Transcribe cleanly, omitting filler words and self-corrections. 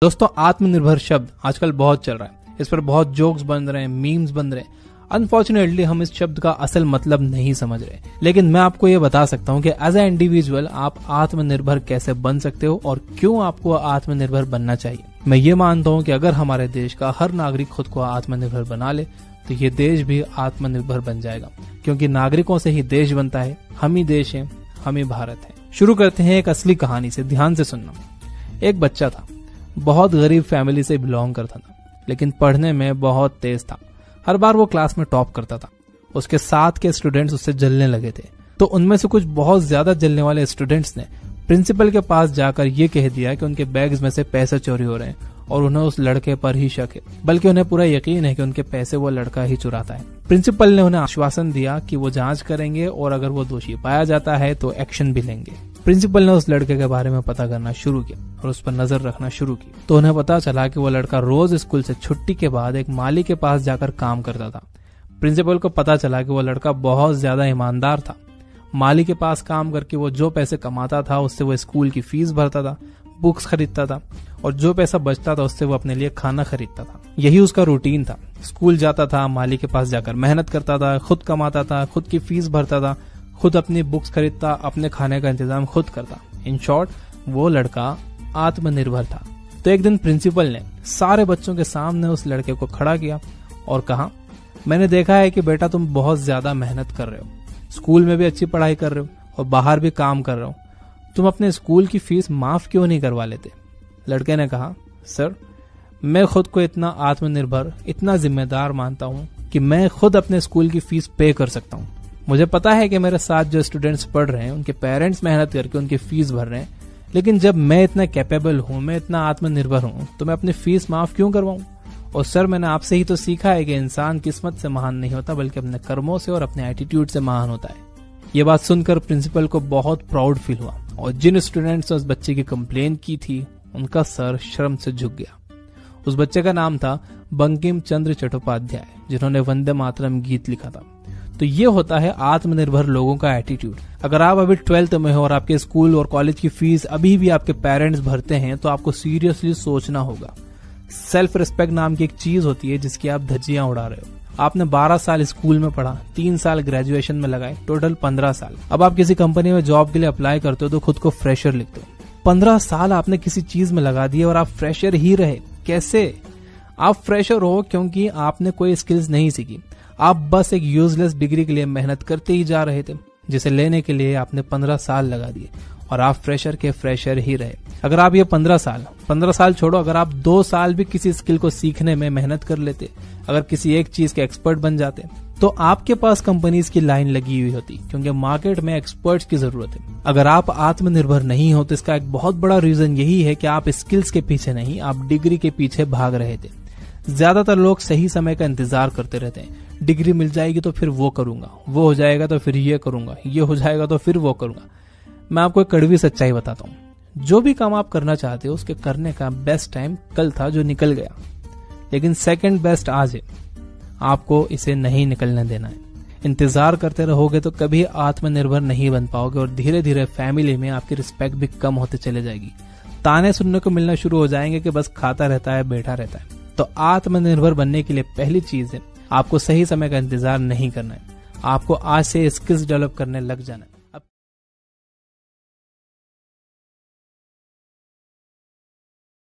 दोस्तों, आत्मनिर्भर शब्द आजकल बहुत चल रहा है। इस पर बहुत जोक्स बन रहे हैं, मीम्स बन रहे हैं। अनफॉर्चुनेटली हम इस शब्द का असल मतलब नहीं समझ रहे, लेकिन मैं आपको ये बता सकता हूँ कि एज ए इंडिविजुअल आप आत्मनिर्भर कैसे बन सकते हो और क्यों आपको आत्मनिर्भर बनना चाहिए। मैं ये मानता हूँ कि अगर हमारे देश का हर नागरिक खुद को आत्मनिर्भर बना ले तो ये देश भी आत्मनिर्भर बन जाएगा, क्योंकि नागरिकों से ही देश बनता है। हम ही देश है, हम ही भारत है। शुरू करते हैं एक असली कहानी से, ध्यान से सुनना। एक बच्चा था, बहुत गरीब फैमिली से बिलोंग करता था, लेकिन पढ़ने में बहुत तेज था। हर बार वो क्लास में टॉप करता था। उसके साथ के स्टूडेंट्स उससे जलने लगे थे, तो उनमें से कुछ बहुत ज्यादा जलने वाले स्टूडेंट्स ने प्रिंसिपल के पास जाकर ये कह दिया कि उनके बैग्स में से पैसे चोरी हो रहे हैं और उन्हें उस लड़के पर ही शक है, बल्कि उन्हें पूरा यकीन है कि उनके पैसे वो लड़का ही चुराता है। प्रिंसिपल ने उन्हें आश्वासन दिया कि वो जांच करेंगे और अगर वो दोषी पाया जाता है तो एक्शन भी लेंगे। प्रिंसिपल ने उस लड़के के बारे में पता करना शुरू किया और उस पर नजर रखना शुरू की, तो उन्हें पता चला कि वो लड़का रोज स्कूल से छुट्टी के बाद एक माली के पास जाकर काम करता था। प्रिंसिपल को पता चला कि वो लड़का बहुत ज्यादा ईमानदार था। माली के पास काम करके वो जो पैसे कमाता था उससे वो स्कूल की फीस भरता था, बुक्स खरीदता था और जो पैसा बचता था उससे वो अपने लिए खाना खरीदता था। यही उसका रूटीन था। स्कूल जाता था, माली के पास जाकर मेहनत करता था, खुद कमाता था, खुद की फीस भरता था, खुद अपनी बुक्स खरीदता, अपने खाने का इंतजाम खुद करता। इन शॉर्ट, वो लड़का आत्मनिर्भर था। तो एक दिन प्रिंसिपल ने सारे बच्चों के सामने उस लड़के को खड़ा किया और कहा, मैंने देखा है कि बेटा तुम बहुत ज्यादा मेहनत कर रहे हो, स्कूल में भी अच्छी पढ़ाई कर रहे हो और बाहर भी काम कर रहे हो। तुम अपने स्कूल की फीस माफ क्यों नहीं करवा लेते? लड़के ने कहा, सर, मैं खुद को इतना आत्मनिर्भर, इतना जिम्मेदार मानता हूँ कि मैं खुद अपने स्कूल की फीस पे कर सकता हूँ। मुझे पता है कि मेरे साथ जो स्टूडेंट्स पढ़ रहे हैं उनके पेरेंट्स मेहनत करके उनकी फीस भर रहे हैं, लेकिन जब मैं इतना कैपेबल हूँ, मैं इतना आत्मनिर्भर हूँ, तो मैं अपनी फीस माफ क्यों करवाऊँ? और सर, मैंने आपसे ही तो सीखा है कि इंसान किस्मत से महान नहीं होता, बल्कि अपने कर्मों से और अपने एटीट्यूड से महान होता है। ये बात सुनकर प्रिंसिपल को बहुत प्राउड फील हुआ और जिन स्टूडेंट्स ने उस बच्चे की कंप्लेन की थी उनका सर शर्म से झुक गया। उस बच्चे का नाम था बंकिम चंद्र चट्टोपाध्याय, जिन्होंने वंदे मातरम गीत लिखा था। तो ये होता है आत्मनिर्भर लोगों का एटीट्यूड। अगर आप अभी 12th में हो और आपके स्कूल और कॉलेज की फीस अभी भी आपके पेरेंट्स भरते हैं, तो आपको सीरियसली सोचना होगा। सेल्फ रिस्पेक्ट नाम की एक चीज होती है जिसकी आप धज्जियां उड़ा रहे हो। आपने 12 साल स्कूल में पढ़ा, 3 साल ग्रेजुएशन में लगाए, टोटल 15 साल। अब आप किसी कंपनी में जॉब के लिए अप्लाई करते हो तो खुद को फ्रेशर लिखते हो। 15 साल आपने किसी चीज में लगा दिए और आप फ्रेशर ही रहे। कैसे? आप फ्रेशर हो क्योंकि आपने कोई स्किल्स नहीं सीखी। आप बस एक यूजलेस डिग्री के लिए मेहनत करते ही जा रहे थे, जिसे लेने के लिए आपने 15 साल लगा दिए और आप फ्रेशर के फ्रेशर ही रहे। अगर आप ये 15 साल छोड़ो, अगर आप 2 साल भी किसी स्किल को सीखने में मेहनत कर लेते, अगर किसी एक चीज के एक्सपर्ट बन जाते, तो आपके पास कंपनीज की लाइन लगी हुई होती, क्योंकि मार्केट में एक्सपर्ट्स की जरूरत है। अगर आप आत्मनिर्भर नहीं हो तो इसका एक बहुत बड़ा रीजन यही है कि आप स्किल्स के पीछे नहीं, आप डिग्री के पीछे भाग रहे थे। ज्यादातर लोग सही समय का इंतजार करते रहते हैं। डिग्री मिल जाएगी तो फिर वो करूंगा, वो हो जाएगा तो फिर ये करूंगा, ये हो जाएगा तो फिर वो करूंगा। मैं आपको एक कड़वी सच्चाई बताता हूँ, जो भी काम आप करना चाहते हो उसके करने का बेस्ट टाइम कल था जो निकल गया, लेकिन सेकंड बेस्ट आज है। आपको इसे नहीं निकलने देना है। इंतजार करते रहोगे तो कभी आत्मनिर्भर नहीं बन पाओगे और धीरे धीरे फैमिली में आपकी रिस्पेक्ट भी कम होते चले जाएगी। ताने सुनने को मिलना शुरू हो जाएंगे कि बस खाता रहता है, बैठा रहता है। तो आत्मनिर्भर बनने के लिए पहली चीज है, आपको सही समय का इंतजार नहीं करना है। आपको आज से स्किल्स डेवलप करने लग जाना है।